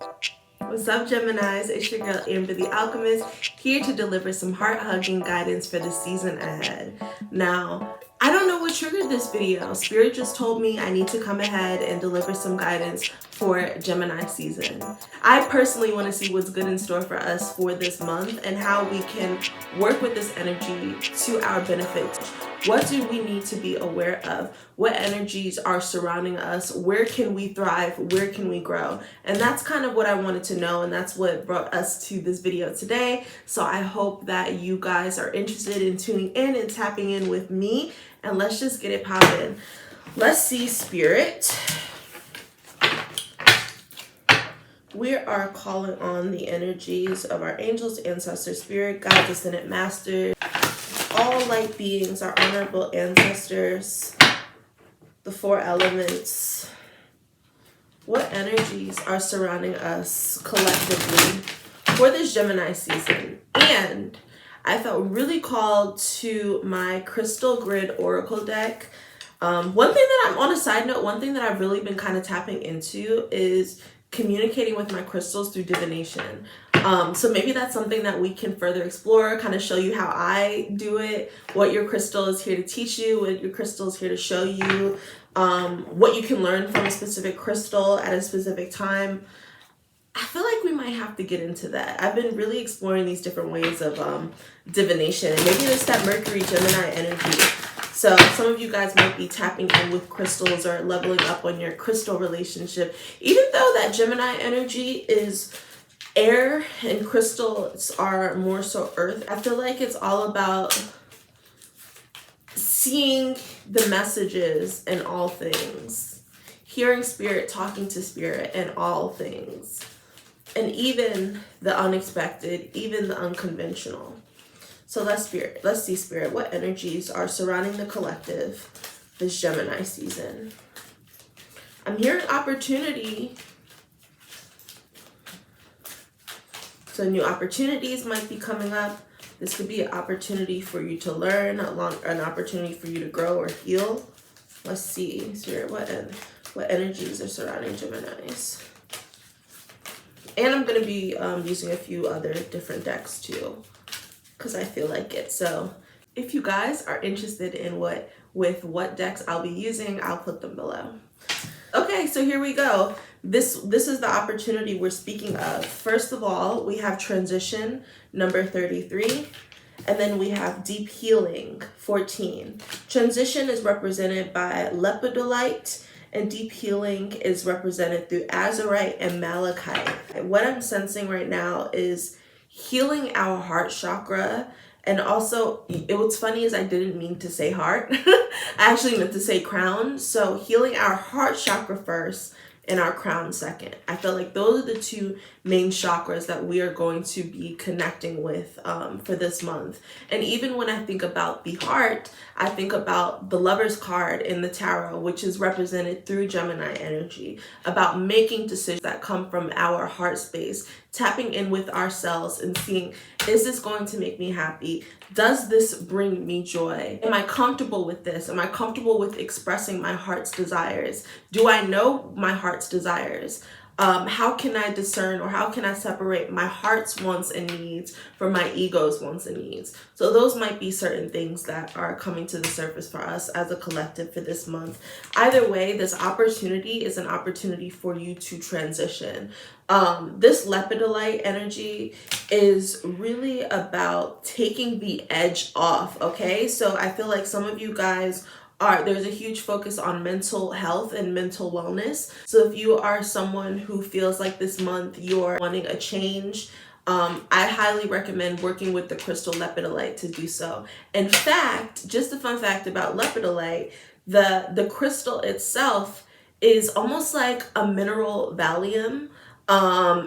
What's up, Geminis? It's your girl Amber the Alchemist, here to deliver some heart-hugging guidance for the season ahead. Now, I don't know what triggered this video. Spirit just told me I need to come ahead and deliver some guidance for Gemini season. I personally want to see what's good in store for us for this month and how we can work with this energy to our benefit. What do we need to be aware of? What energies are surrounding us? Where can we thrive? Where can we grow? And that's kind of what I wanted to know, and that's what brought us to this video today. So I hope that you guys are interested in tuning in and tapping in with me, and let's just get it popping. Let's see, Spirit. We are calling on the energies of our angels, ancestors, spirit, guides, ascended masters, all light beings, our honorable ancestors, the four elements. What energies are surrounding us collectively for this Gemini season? And I felt really called to my crystal grid oracle deck. One thing that I'm on a side note, one thing that I've really been kind of tapping into is communicating with my crystals through divination. So maybe that's something that we can further explore, kind of show you how I do it, what your crystal is here to teach you, what your crystal is here to show you, what you can learn from a specific crystal at a specific time. I feel like we might have to get into that. I've been really exploring these different ways of divination, and maybe it's that Mercury Gemini energy. So some of you guys might be tapping in with crystals or leveling up on your crystal relationship. Even though that Gemini energy is air and crystals are more so earth, I feel like it's all about seeing the messages in all things, hearing spirit, talking to spirit in all things, and even the unexpected, even the unconventional. So let's see, Spirit, what energies are surrounding the collective this Gemini season? I'm hearing opportunity. So new opportunities might be coming up. This could be an opportunity for you to learn, an opportunity for you to grow or heal. Let's see, Spirit, what energies are surrounding Geminis? And I'm going to be using a few other different decks too, because I feel like it. So if you guys are interested in what decks I'll be using, I'll put them below. Okay, so here we go. This is the opportunity we're speaking of. First of all, we have transition, number 33, and then we have deep healing, 14. Transition is represented by lepidolite, and deep healing is represented through azurite and malachite. What I'm sensing right now is healing our heart chakra. And also, what's funny is I didn't mean to say heart. I actually meant to say crown. So healing our heart chakra first and our crown second. I feel like those are the two main chakras that we are going to be connecting with for this month. And even when I think about the heart, I think about the Lover's card in the tarot, which is represented through Gemini energy, about making decisions that come from our heart space, tapping in with ourselves and seeing, is this going to make me happy? Does this bring me joy? Am I comfortable with this? Am I comfortable with expressing my heart's desires? Do I know my heart's desires? How can I discern, or how can I separate my heart's wants and needs from my ego's wants and needs? So those might be certain things that are coming to the surface for us as a collective for this month. Either way, this opportunity is an opportunity for you to transition. This lepidolite energy is really about taking the edge off, okay? So I feel like some of you guys there's a huge focus on mental health and mental wellness. So if you are someone who feels like this month you're wanting a change, I highly recommend working with the crystal lepidolite to do so. In fact, just a fun fact about lepidolite, the crystal itself is almost like a mineral Valium.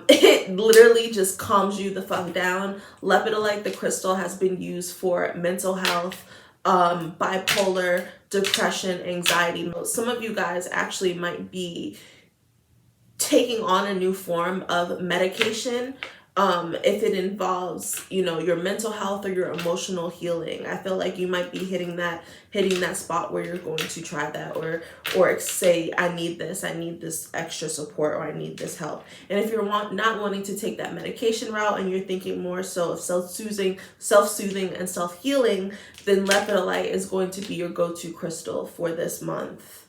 It literally just calms you the fuck down. Lepidolite, the crystal, has been used for mental health, bipolar, depression, anxiety. Some of you guys actually might be taking on a new form of medication if it involves, your mental health or your emotional healing. I feel like you might be hitting that spot where you're going to try that, or say, I need this extra support, or I need this help. And if you're not wanting to take that medication route, and you're thinking more so of self-soothing and self-healing, then lepidolite is going to be your go-to crystal for this month.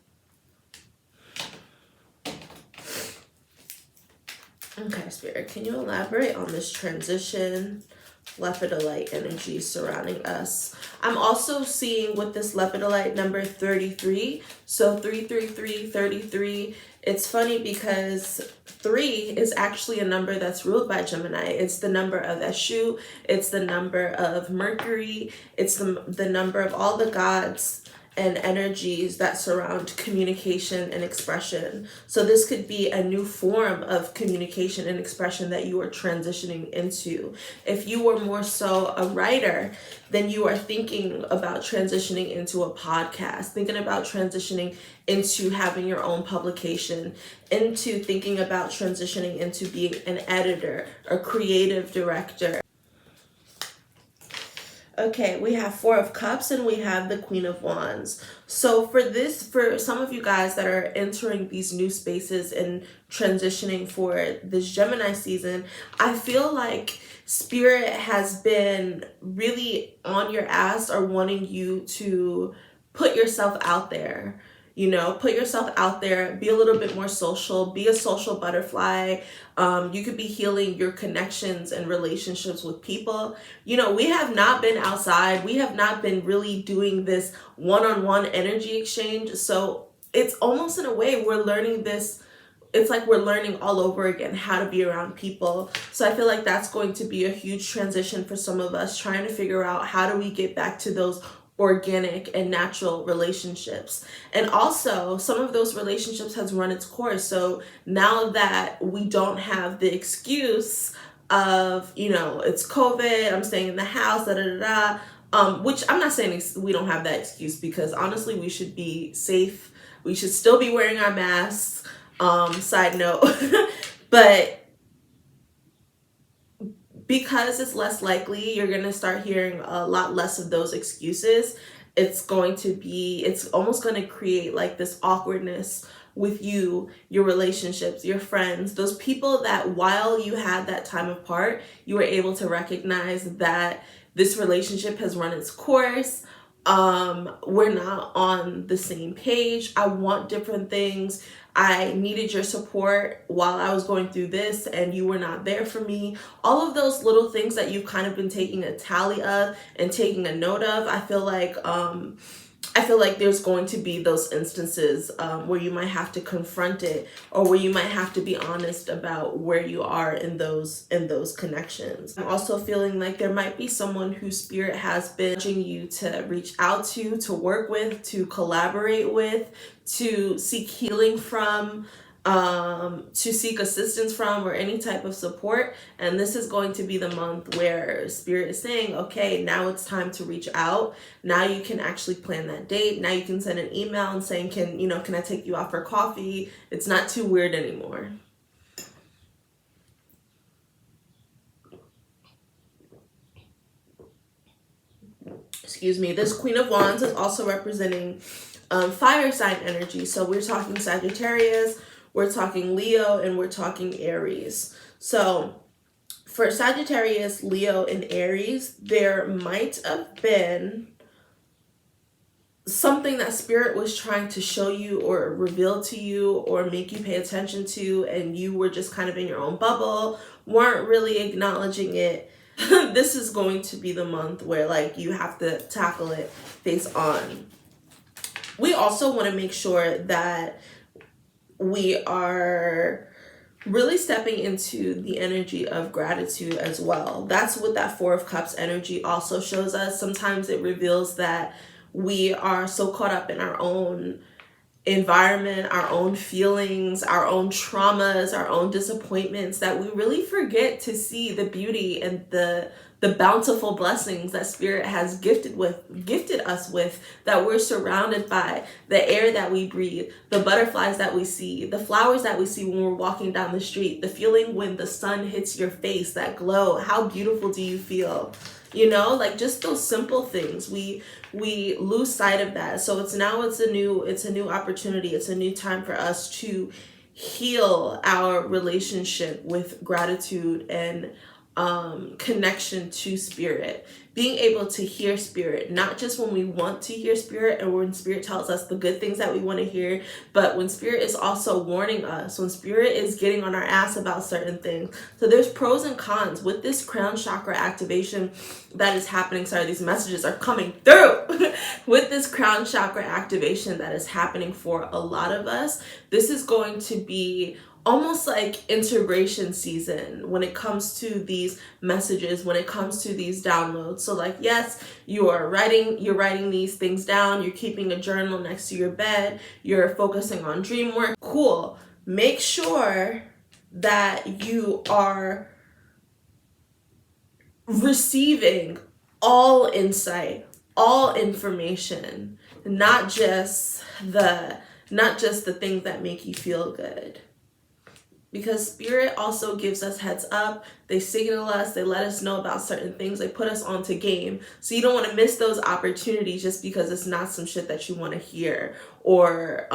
Okay, Spirit, can you elaborate on this transition, lepidolite energy surrounding us? I'm also seeing with this lepidolite number 33. So 33333. It's funny because 3 is actually a number that's ruled by Gemini. It's the number of Eshu. It's the number of Mercury. It's the number of all the gods and energies that surround communication and expression. So this could be a new form of communication and expression that you are transitioning into. If you were more so a writer, then you are thinking about transitioning into a podcast, thinking about transitioning into having your own publication, into thinking about transitioning into being an editor, a creative director. Okay, we have 4 of Cups and we have the Queen of Wands. So for some of you guys that are entering these new spaces and transitioning for this Gemini season, I feel like Spirit has been really on your ass, or wanting you to put yourself out there. Put yourself out there, be a little bit more social, be a social butterfly. You could be healing your connections and relationships with people. We have not been outside. We have not been really doing this one-on-one energy exchange. So it's almost, in a way, we're learning this. It's like we're learning all over again how to be around people. So I feel like that's going to be a huge transition for some of us, trying to figure out how do we get back to those organic and natural relationships. And also, some of those relationships has run its course. So now that we don't have the excuse of, it's COVID, I'm staying in the house, which I'm not saying we don't have that excuse, because honestly, we should be safe. We should still be wearing our masks. Side note, but because it's less likely, you're going to start hearing a lot less of those excuses. It's almost going to create like this awkwardness with your relationships, your friends, those people that while you had that time apart, you were able to recognize that this relationship has run its course. We're not on the same page. I want different things. I needed your support while I was going through this, and you were not there for me. All of those little things that you've kind of been taking a tally of and taking a note of, I feel like there's going to be those instances where you might have to confront it, or where you might have to be honest about where you are in those connections. I'm also feeling like there might be someone who Spirit has been urging you to reach out to work with, to collaborate with, to seek healing from, to seek assistance from, or any type of support. And this is going to be the month where Spirit is saying, okay, now it's time to reach out. Now you can actually plan that date. Now you can send an email and saying, can I take you out for coffee? It's not too weird anymore. Excuse me. This Queen of Wands is also representing fire sign energy. So we're talking Sagittarius, we're talking Leo, and we're talking Aries. So for Sagittarius, Leo, and Aries, there might have been something that Spirit was trying to show you or reveal to you or make you pay attention to, and you were just kind of in your own bubble, weren't really acknowledging it. This is going to be the month where like you have to tackle it face on. We also want to make sure that we are really stepping into the energy of gratitude as well. That's what that 4 of Cups energy also shows us. Sometimes it reveals that we are so caught up in our own environment, our own feelings, our own traumas, our own disappointments, that we really forget to see the beauty and the the bountiful blessings that Spirit has gifted us with, that we're surrounded by, the air that we breathe, the butterflies that we see, the flowers that we see when we're walking down the street, the feeling when the sun hits your face, that glow. How beautiful do you feel? You know, like just those simple things. We lose sight of that. So it's a new opportunity. It's a new time for us to heal our relationship with gratitude and connection to Spirit. Being able to hear Spirit, not just when we want to hear Spirit or when Spirit tells us the good things that we want to hear, but when Spirit is also warning us, when Spirit is getting on our ass about certain things. So there's pros and cons with this crown chakra activation that is happening. Sorry, these messages are coming through. With this crown chakra activation that is happening for a lot of us, this is going to be almost like integration season when it comes to these messages, when it comes to these downloads. So like, yes, you're writing these things down, you're keeping a journal next to your bed, you're focusing on dream work. Cool. Make sure that you are receiving all insight, all information, not just the things that make you feel good. Because Spirit also gives us heads up. They signal us. They let us know about certain things. They put us onto game. So you don't want to miss those opportunities just because it's not some shit that you want to hear. Or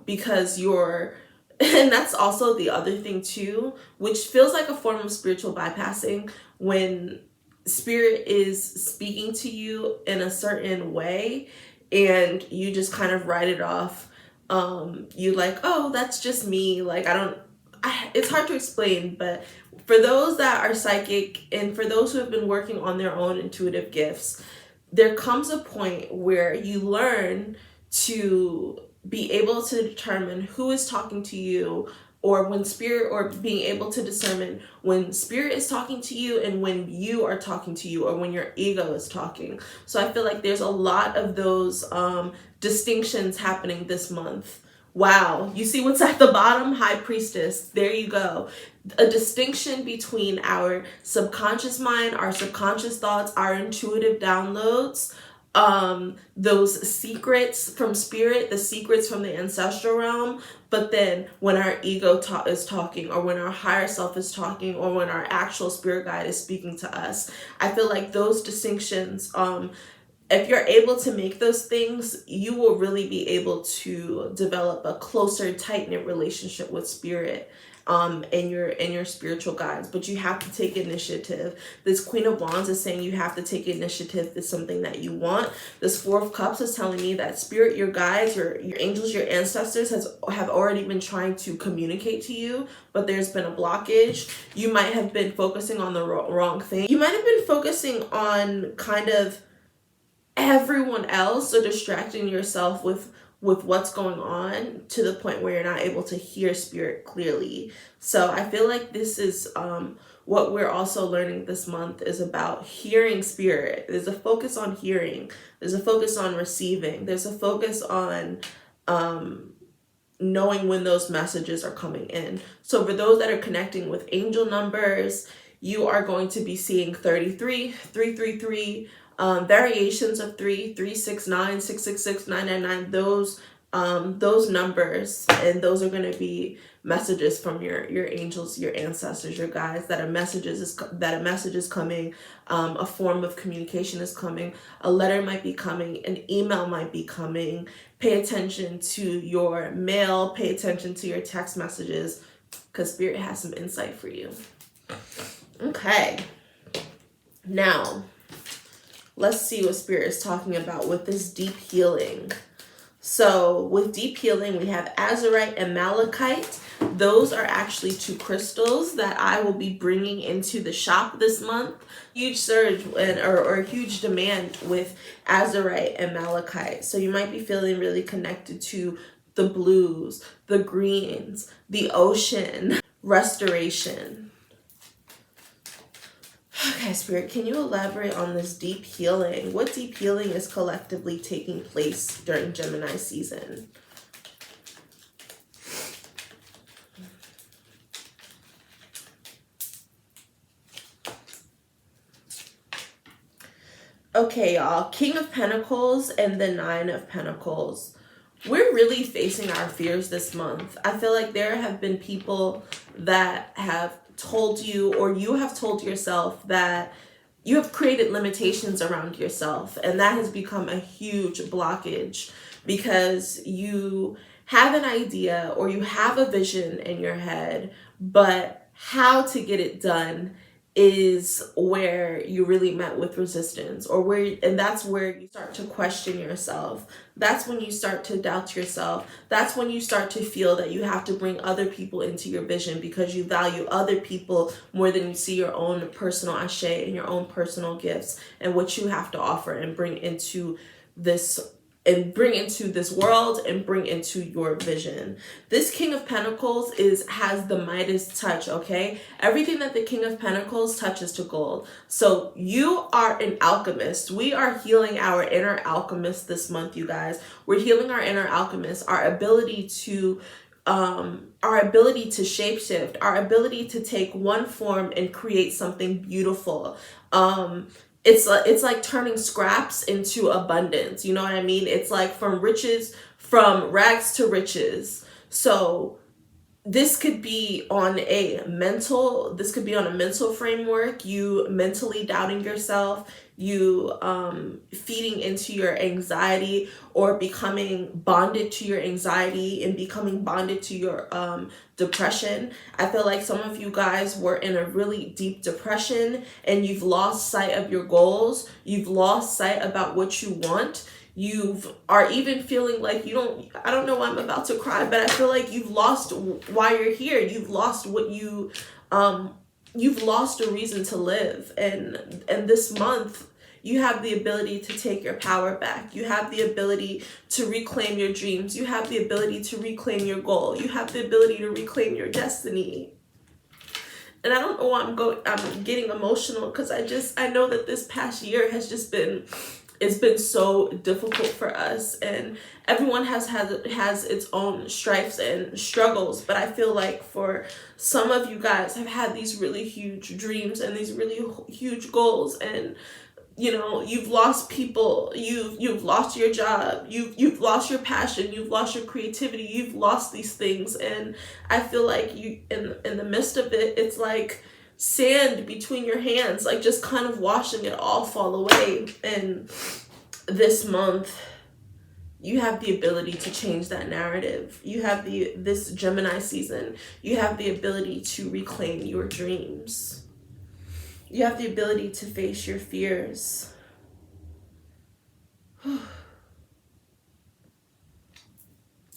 because you're... And that's also the other thing too, which feels like a form of spiritual bypassing, when Spirit is speaking to you in a certain way and you just kind of write it off. You like, oh, that's just me. Like, it's hard to explain, but for those that are psychic and for those who have been working on their own intuitive gifts, there comes a point where you learn to be able to determine who is talking to you, or when Spirit, or being able to discern when Spirit is talking to you and when you are talking to you, or when your ego is talking. So I feel like there's a lot of those distinctions happening this month. Wow, you see what's at the bottom? High Priestess. There you go. A distinction between our subconscious mind, our subconscious thoughts, our intuitive downloads, those secrets from Spirit, the secrets from the ancestral realm. But then when our ego is talking, or when our higher self is talking, or when our actual spirit guide is speaking to us, I feel like those distinctions, if you're able to make those things, you will really be able to develop a closer, tight-knit relationship with Spirit and your spiritual guides. But you have to take initiative. This Queen of Wands is saying you have to take initiative. It's something that you want. This Four of Cups is telling me that Spirit, your guides, your angels, your ancestors have already been trying to communicate to you, but there's been a blockage. You might have been focusing on the wrong thing. You might have been focusing on kind of everyone else, or distracting yourself with what's going on, to the point where you're not able to hear Spirit clearly. So I feel like this is what we're also learning this month, is about hearing Spirit. There's a focus on hearing. There's a focus on receiving. There's a focus on knowing when those messages are coming in. So for those that are connecting with angel numbers, you are going to be seeing 33, 333, variations of 3, 369, 666, 999, those numbers, and those are going to be messages from your angels, your ancestors, your guides, that a message is coming, a form of communication is coming, a letter might be coming, an email might be coming. Pay attention to your mail, pay attention to your text messages, because Spirit has some insight for you. Okay, now let's see what Spirit is talking about with this deep healing. So with deep healing, we have azurite and malachite. Those are actually two crystals that I will be bringing into the shop this month. Huge surge or huge demand with azurite and malachite. So you might be feeling really connected to the blues, the greens, the ocean, restoration. Okay, Spirit, can you elaborate on this deep healing? What deep healing is collectively taking place during Gemini season? Okay, y'all. King of Pentacles and the Nine of Pentacles. We're really facing our fears this month. I feel like there have been people that have told you, or you have told yourself, that you have created limitations around yourself, and that has become a huge blockage because you have an idea or you have a vision in your head, but how to get it done is where you really met with resistance, or and that's where you start to question yourself. That's when you start to doubt yourself. That's when you start to feel that you have to bring other people into your vision because you value other people more than you see your own personal ashe and your own personal gifts and what you have to offer and bring into this world and bring into your vision. This King of Pentacles has the Midas touch, okay? Everything that the King of Pentacles touches to gold. So you are an alchemist. We are healing our inner alchemist this month, you guys. We're healing our inner alchemist, our ability to shapeshift, our ability to take one form and create something beautiful. It's like turning scraps into abundance. You know what I mean? It's like from rags to riches. So this could be on a mental framework, you mentally doubting yourself, you feeding into your anxiety, or becoming bonded to your anxiety and becoming bonded to your depression. I feel like some of you guys were in a really deep depression and you've lost sight of your goals. You've lost sight about what you want. You are even feeling like I don't know why I'm about to cry, but I feel like you've lost why you're here. You've lost you've lost a reason to live. And this month, you have the ability to take your power back. You have the ability to reclaim your dreams. You have the ability to reclaim your goal. You have the ability to reclaim your destiny. And I don't know why I'm getting emotional, because I know that this past year has just been, it's been so difficult for us, and everyone has its own strifes and struggles. But I feel like for some of you guys have had these really huge dreams and these really huge goals, and you've lost people, you've lost your job, you've lost your passion, you've lost your creativity, you've lost these things. And I feel like you in the midst of it, it's like sand between your hands, like just kind of washing it all fall away. And this month, you have the ability to change that narrative. You have this Gemini season, you have the ability to reclaim your dreams. You have the ability to face your fears.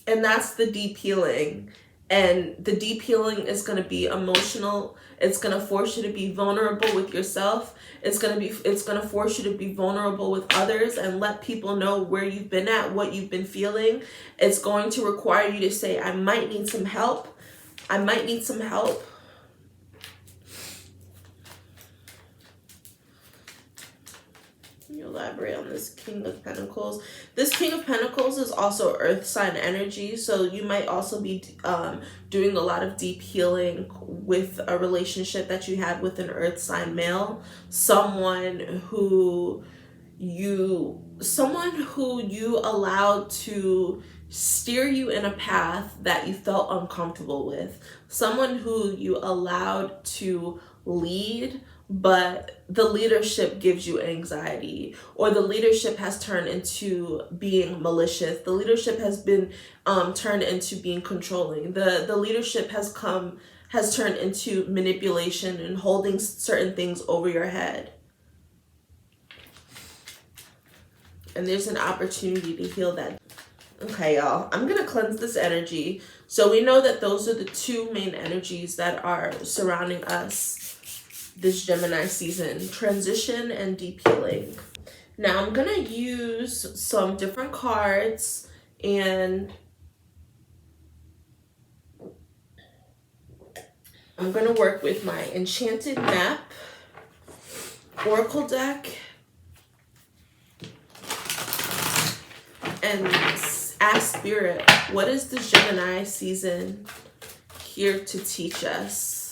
And that's the deep healing. And the deep healing is going to be emotional. It's going to force you to be vulnerable with yourself. It's going to force you to be vulnerable with others and let people know where you've been at, what you've been feeling. It's going to require you to say, I might need some help. I might need some help. Elaborate on this King of Pentacles. This King of Pentacles is also earth sign energy, so you might also be doing a lot of deep healing with a relationship that you had with an earth sign male, someone who you allowed to steer you in a path that you felt uncomfortable with, someone who you allowed to lead, but the leadership gives you anxiety, or the leadership has turned into being malicious. The leadership has been turned into being controlling. The leadership has turned into manipulation and holding certain things over your head. And there's an opportunity to heal that. Okay, y'all, I'm going to cleanse this energy. So we know that those are the two main energies that are surrounding us this Gemini season: transition and deep healing. Now I'm going to use some different cards, and I'm going to work with my Enchanted Map Oracle deck and ask Spirit, what is this Gemini season here to teach us?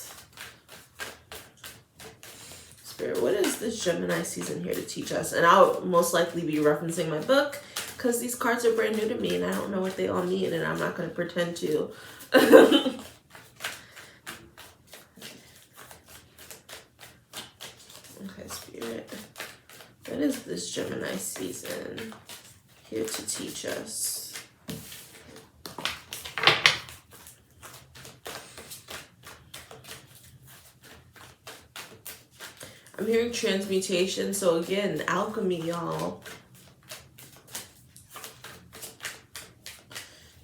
Spirit, what is this Gemini season here to teach us? And I'll most likely be referencing my book because these cards are brand new to me and I don't know what they all mean, and I'm not going to pretend to. Okay, Spirit. What is this Gemini season here to teach us? I'm hearing transmutation. So again, alchemy, y'all.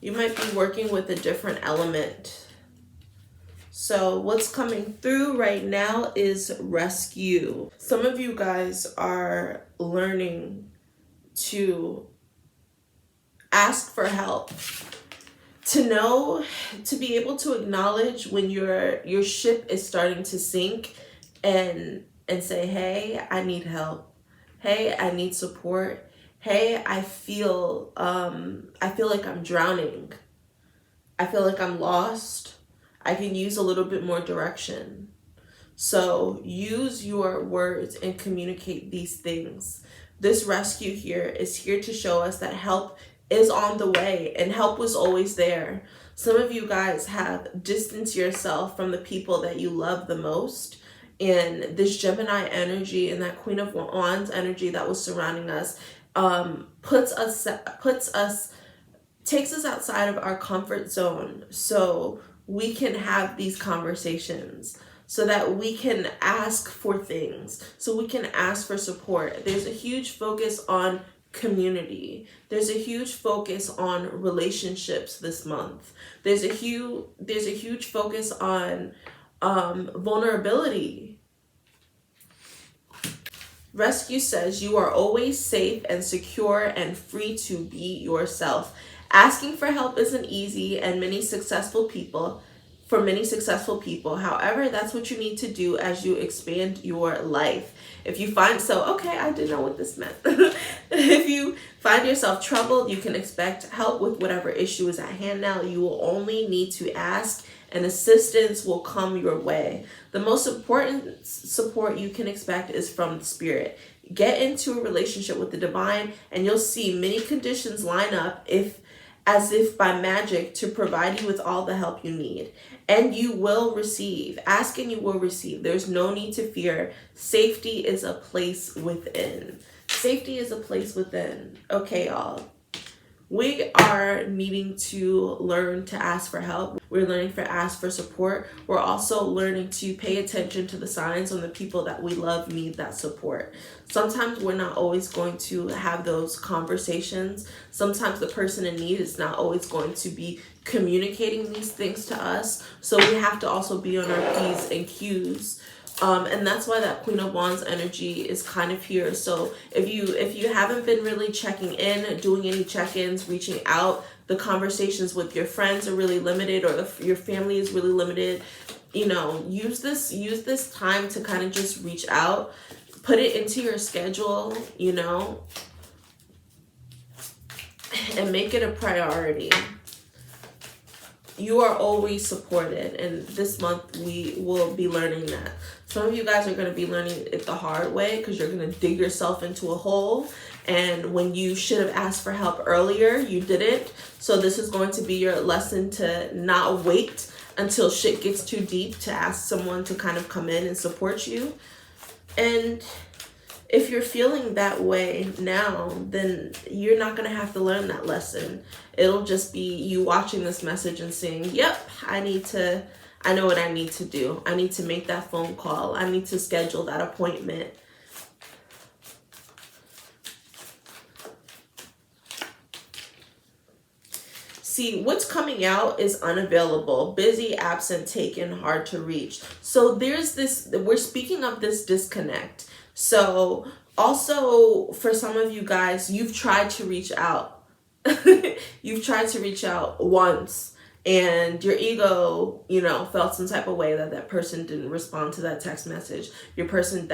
You might be working with a different element. So what's coming through right now is rescue. Some of you guys are learning to ask for help. To be able to acknowledge when your ship is starting to sink and say, hey, I need help. Hey, I need support. Hey, I feel like I'm drowning. I feel like I'm lost. I can use a little bit more direction. So use your words and communicate these things. This rescue here is here to show us that help is on the way, and help was always there. Some of you guys have distanced yourself from the people that you love the most. And this Gemini energy and that Queen of Wands energy that was surrounding us takes us outside of our comfort zone, so we can have these conversations, so that we can ask for things, so we can ask for support. There's a huge focus on community. There's a huge focus on relationships this month. There's a huge focus on vulnerability. Rescue says you are always safe and secure and free to be yourself. Asking for help isn't easy, and many successful people, however, that's what you need to do as you expand your life. If you find, I didn't know what this meant. If you find yourself troubled, you can expect help with whatever issue is at hand now. You will only need to ask, and assistance will come your way. The most important support you can expect is from the Spirit. Get into a relationship with the divine, and you'll see many conditions line up as if by magic to provide you with all the help you need. And you will receive. Ask and you will receive. There's no need to fear. Safety is a place within. Safety is a place within. Okay, y'all. We are needing to learn to ask for help. We're learning to ask for support. We're also learning to pay attention to the signs when the people that we love need that support. Sometimes we're not always going to have those conversations. Sometimes the person in need is not always going to be communicating these things to us. So we have to also be on our P's and Q's. And that's why that Queen of Wands energy is kind of here. So if you haven't been really checking in, doing any check-ins, reaching out, the conversations with your friends are really limited, or your family is really limited, use this time to kind of just reach out, put it into your schedule, and make it a priority. You are always supported, and this month we will be learning that. Some of you guys are going to be learning it the hard way because you're going to dig yourself into a hole, and when you should have asked for help earlier, you didn't. So this is going to be your lesson to not wait until shit gets too deep to ask someone to kind of come in and support you. And if you're feeling that way now, then you're not going to have to learn that lesson. It'll just be you watching this message and saying, yep, I know what I need to do. I need to make that phone call. I need to schedule that appointment. See, what's coming out is unavailable, busy, absent, taken, hard to reach. So we're speaking of this disconnect. So also for some of you guys, you've tried to reach out. You've tried to reach out once, and your ego, felt some type of way that person didn't respond to that text message. That person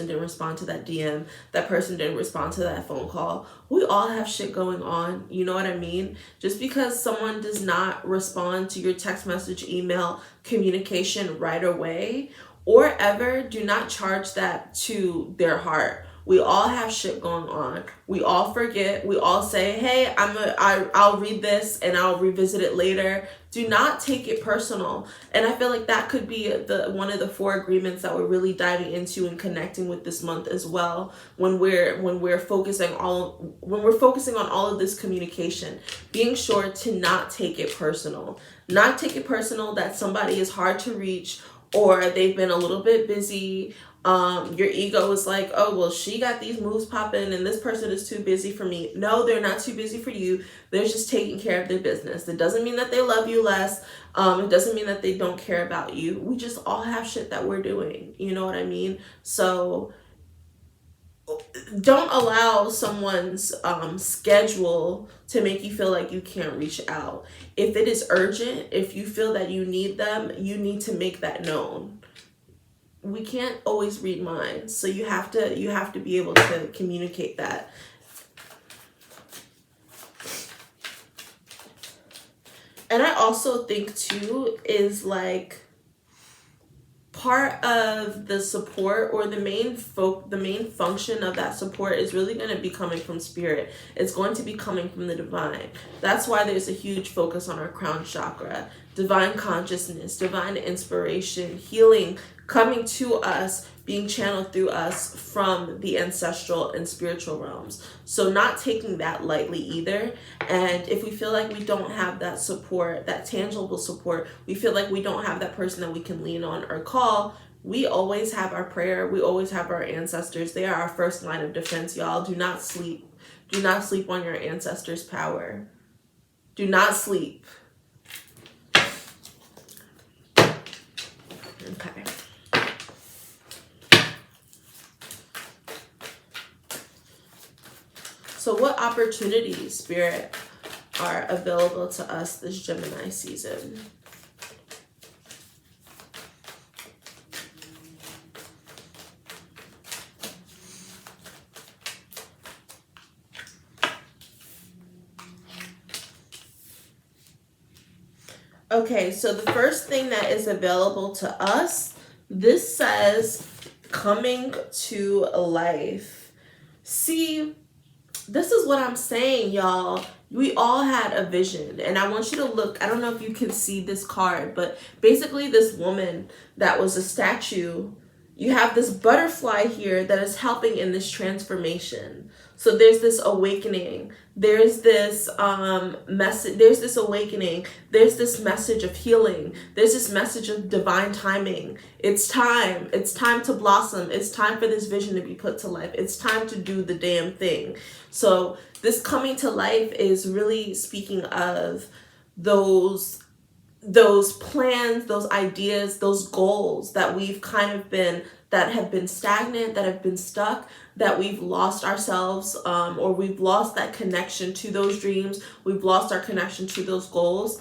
didn't respond to that DM. That person didn't respond to that phone call. We all have shit going on. You know what I mean? Just because someone does not respond to your text message, email, communication right away, or ever, do not charge that to their heart. We all have shit going on. We all forget. We all say, hey, I'll read this and I'll revisit it later. Do not take it personal. And I feel like that could be one of the 4 agreements that we're really diving into and connecting with this month as well. When we're focusing on all of this communication, being sure to not take it personal. Not take it personal that somebody is hard to reach, or they've been a little bit busy. Your ego is like, oh, well, she got these moves popping and this person is too busy for me. No, they're not too busy for you. They're just taking care of their business. It doesn't mean that they love you less. It doesn't mean that they don't care about you. We just all have shit that we're doing. You know what I mean? So don't allow someone's schedule to make you feel like you can't reach out. If it is urgent, if you feel that you need them, you need to make that known. We can't always read minds, so you have to be able to communicate that. And I also think too is like part of the support, or the main function of that support is really going to be coming from spirit. It's going to be coming from the divine. That's why there's a huge focus on our crown chakra, divine consciousness, divine inspiration, healing coming to us, being channeled through us from the ancestral and spiritual realms. So not taking that lightly either. And if we feel like we don't have that support, that tangible support, we feel like we don't have that person that we can lean on or call, we always have our prayer. We always have our ancestors. They are our first line of defense, y'all. Do not sleep. Do not sleep on your ancestors' power. Do not sleep. Okay. So what opportunities, Spirit, are available to us this Gemini season? Okay, so the first thing that is available to us, this says coming to life. See, this is what I'm saying, y'all. We all had a vision, and I want you to look. I don't know if you can see this card, but basically this woman that was a statue, you have this butterfly here that is helping in this transformation. So there's this awakening. There's this message. There's this awakening. There's this message of healing. There's this message of divine timing. It's time. It's time to blossom. It's time for this vision to be put to life. It's time to do the damn thing. So this coming to life is really speaking of those plans, those ideas, those goals that we've kind of been, that have been stagnant, that have been stuck, that we've lost ourselves, or we've lost that connection to those dreams. We've lost our connection to those goals.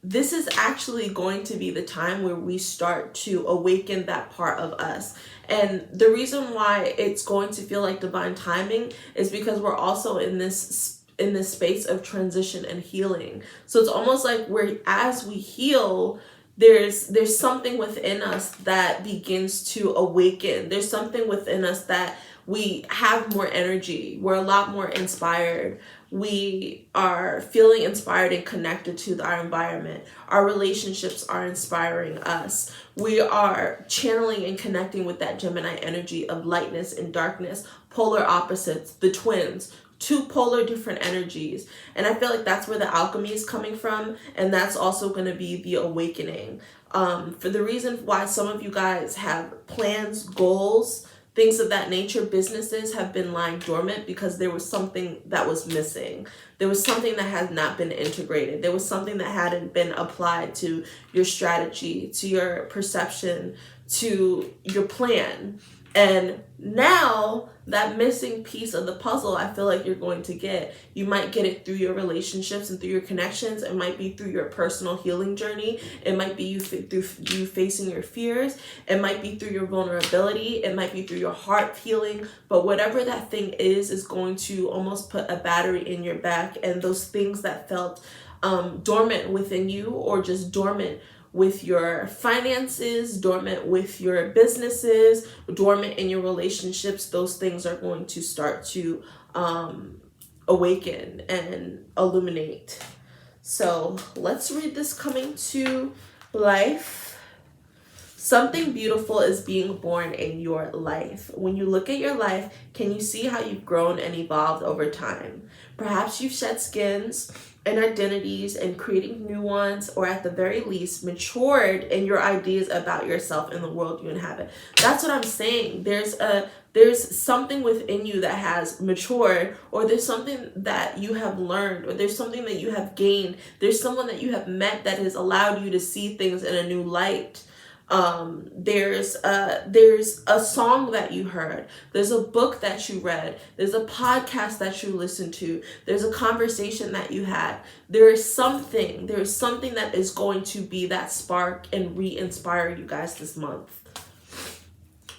This is actually going to be the time where we start to awaken that part of us. And the reason why it's going to feel like divine timing is because we're also in this space of transition and healing. So it's almost like as we heal, there's something within us that begins to awaken. There's something within us that we have more energy. We're a lot more inspired. We are feeling inspired and connected to our environment. Our relationships are inspiring us. We are channeling and connecting with that Gemini energy of lightness and darkness, polar opposites, the twins, two polar different energies. And I feel like that's where the alchemy is coming from. And that's also going to be the awakening. For the reason why some of you guys have plans, goals, things of that nature, businesses have been lying dormant because there was something that was missing. There was something that had not been integrated. There was something that hadn't been applied to your strategy, to your perception, to your plan. And now that missing piece of the puzzle, I feel like you're going to get. You might get it through your relationships and through your connections. It might be through your personal healing journey. It might be through you facing your fears. It might be through your vulnerability. It might be through your heart healing. But whatever that thing is going to almost put a battery in your back. And those things that felt dormant within you, or just dormant with your finances, dormant with your businesses, dormant in your relationships, those things are going to start to awaken and illuminate. So let's read this coming to life. Something beautiful is being born in your life. When you look at your life, can you see how you've grown and evolved over time? Perhaps you've shed skins and identities and creating new ones, or at the very least matured in your ideas about yourself and the world you inhabit. That's what I'm saying. There's something within you that has matured, or there's something that you have learned, or there's something that you have gained. There's someone that you have met that has allowed you to see things in a new light. There's a song that you heard, there's a book that you read, there's a podcast that you listened to, there's a conversation that you had. There's something that is going to be that spark and re-inspire you guys this month.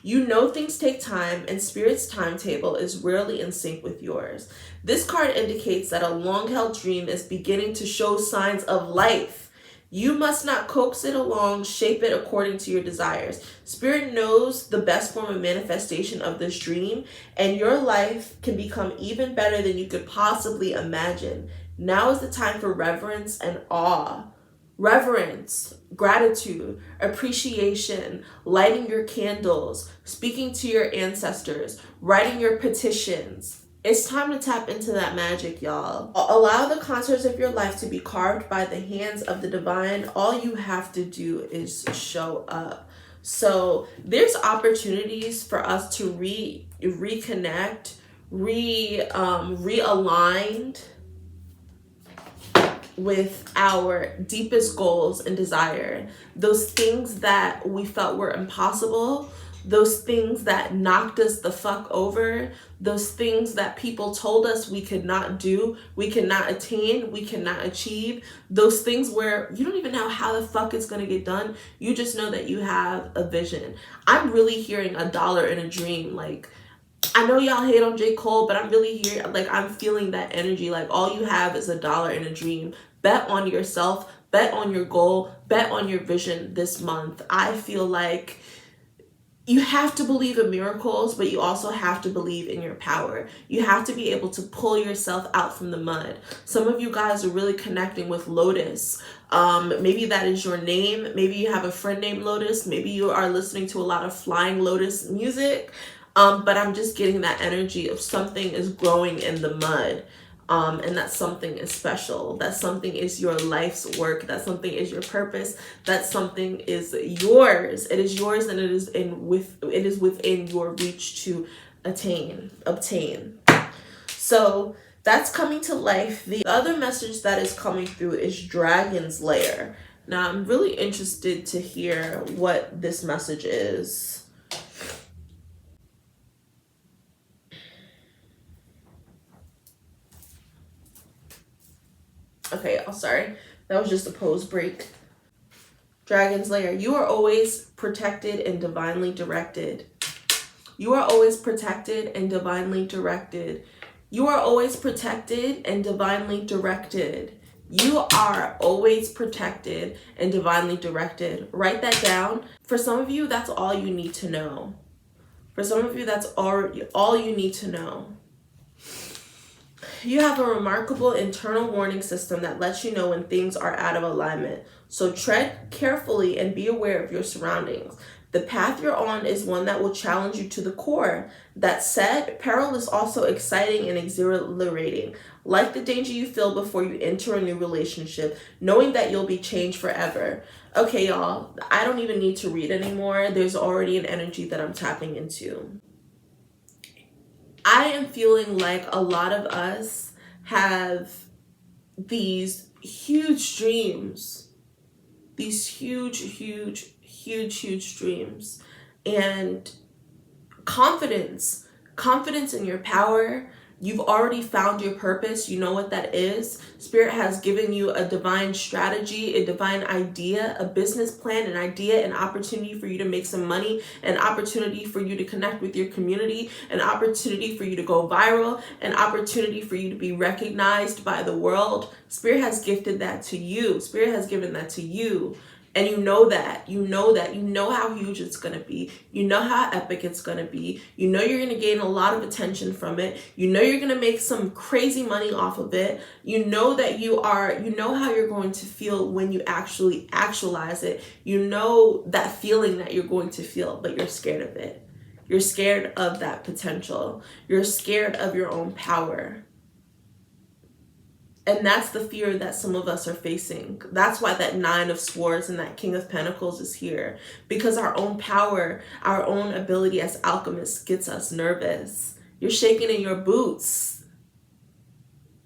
You know things take time, and Spirit's timetable is rarely in sync with yours. This card indicates that a long-held dream is beginning to show signs of life. You must not coax it along, shape it according to your desires. Spirit knows the best form of manifestation of this dream, and your life can become even better than you could possibly imagine. Now is the time for reverence and awe. Reverence, gratitude, appreciation, lighting your candles, speaking to your ancestors, writing your petitions. It's time to tap into that magic, y'all. Allow the contours of your life to be carved by the hands of the divine. All you have to do is show up. So there's opportunities for us to reconnect, realigned with our deepest goals and desire. Those things that we felt were impossible, those things that knocked us the fuck over, those things that people told us we could not do, we cannot attain, we cannot achieve, those things where you don't even know how the fuck it's gonna get done. You just know that you have a vision. I'm really hearing $1 in a dream. Like, I know y'all hate on J. Cole, but I'm really here, like, I'm feeling that energy. Like, all you have is $1 in a dream. Bet on yourself, bet on your goal, bet on your vision this month. I feel like you have to believe in miracles, but you also have to believe in your power. You have to be able to pull yourself out from the mud. Some of you guys are really connecting with Lotus. Maybe that is your name. Maybe you have a friend named Lotus. Maybe you are listening to a lot of Flying Lotus music. But I'm just getting that energy of something is growing in the mud. And that something is special. That something is your life's work. That something is your purpose. That something is yours. It is yours, and it is within your reach to obtain. So that's coming to life. The other message that is coming through is Dragon's Lair. Now I'm really interested to hear what this message is. Okay, I'm sorry. That was just a pose break. Dragon's Lair. You are always protected and divinely directed. You are always protected and divinely directed. You are always protected and divinely directed. You are always protected and divinely directed. Write that down. For some of you, that's all you need to know. For some of you, that's all you need to know. You have a remarkable internal warning system that lets you know when things are out of alignment. So tread carefully and be aware of your surroundings. The path you're on is one that will challenge you to the core. That said, peril is also exciting and exhilarating. Like the danger you feel before you enter a new relationship, knowing that you'll be changed forever. Okay, y'all, I don't even need to read anymore. There's already an energy that I'm tapping into. I am feeling like a lot of us have these huge dreams, these huge dreams, and confidence in your power. You've already found your purpose. You know what that is. Spirit has given you a divine strategy, a divine idea, a business plan, an idea, an opportunity for you to make some money, an opportunity for you to connect with your community, an opportunity for you to go viral, an opportunity for you to be recognized by the world. Spirit has gifted that to you. Spirit has given that to you. And you know how huge it's going to be. You know how epic it's going to be. You know you're going to gain a lot of attention from it. You know you're going to make some crazy money off of it. You know that you know how you're going to feel when you actually actualize it. You know that feeling that you're going to feel, but you're scared of it. You're scared of that potential. You're scared of your own power. And that's the fear that some of us are facing. That's why that 9 of Swords and that King of Pentacles is here. Because our own power, our own ability as alchemists gets us nervous. You're shaking in your boots.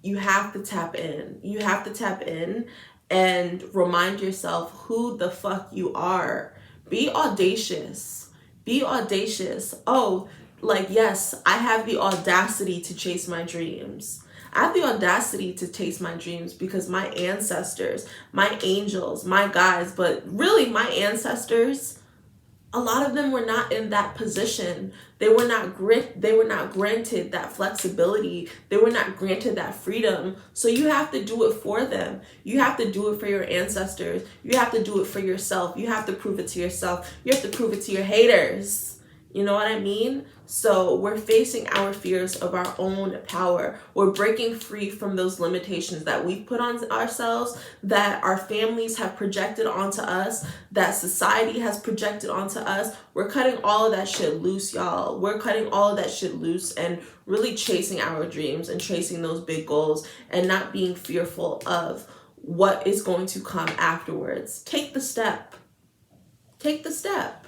You have to tap in. You have to tap in and remind yourself who the fuck you are. Be audacious. Be audacious. Oh, like, yes, I have the audacity to chase my dreams. I have the audacity to chase my dreams because my ancestors, my angels, my guides, but really my ancestors, a lot of them were not in that position. They were not granted that flexibility. They were not granted that freedom. So you have to do it for them. You have to do it for your ancestors. You have to do it for yourself. You have to prove it to yourself. You have to prove it to your haters. You know what I mean? So we're facing our fears of our own power. We're breaking free from those limitations that we've put on ourselves, that our families have projected onto us, that society has projected onto us. We're cutting all of that shit loose, y'all. We're cutting all of that shit loose and really chasing our dreams and chasing those big goals and not being fearful of what is going to come afterwards. Take the step. Take the step.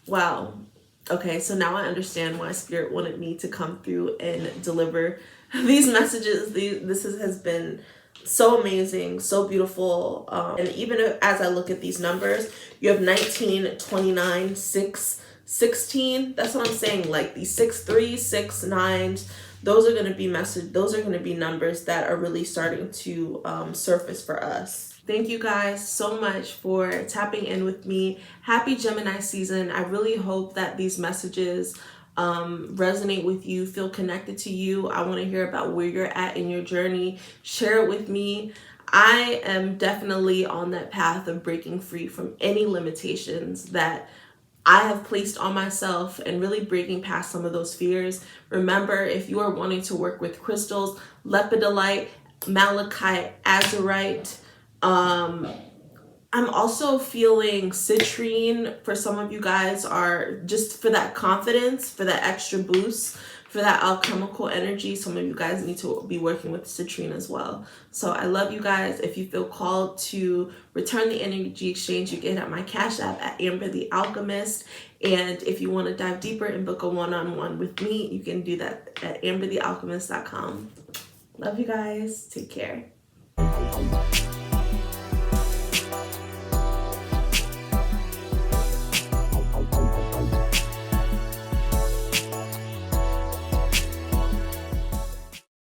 Wow. Okay, so now I understand why Spirit wanted me to come through and deliver these messages. This has been so amazing, so beautiful. And even as I look at these numbers, you have 19, 29, 6, 16. That's what I'm saying. Like these 6, 3, 6, 9s. Those are going to be numbers that are really starting to surface for us. Thank you guys so much for tapping in with me. Happy Gemini season. I really hope that these messages resonate with you, feel connected to you. I want to hear about where you're at in your journey. Share it with me. I am definitely on that path of breaking free from any limitations that I have placed on myself and really breaking past some of those fears. Remember, if you are wanting to work with crystals, lepidolite, malachite, azurite, I'm also feeling citrine for some of you guys, are just for that confidence, for that extra boost, for that alchemical energy. Some of you guys need to be working with citrine as well. So I love you guys. If you feel called to return the energy exchange, you get at my Cash App at Amber the Alchemist. And if you want to dive deeper and book a one-on-one with me, you can do that at amberthealchemist.com. Love you guys. Take care.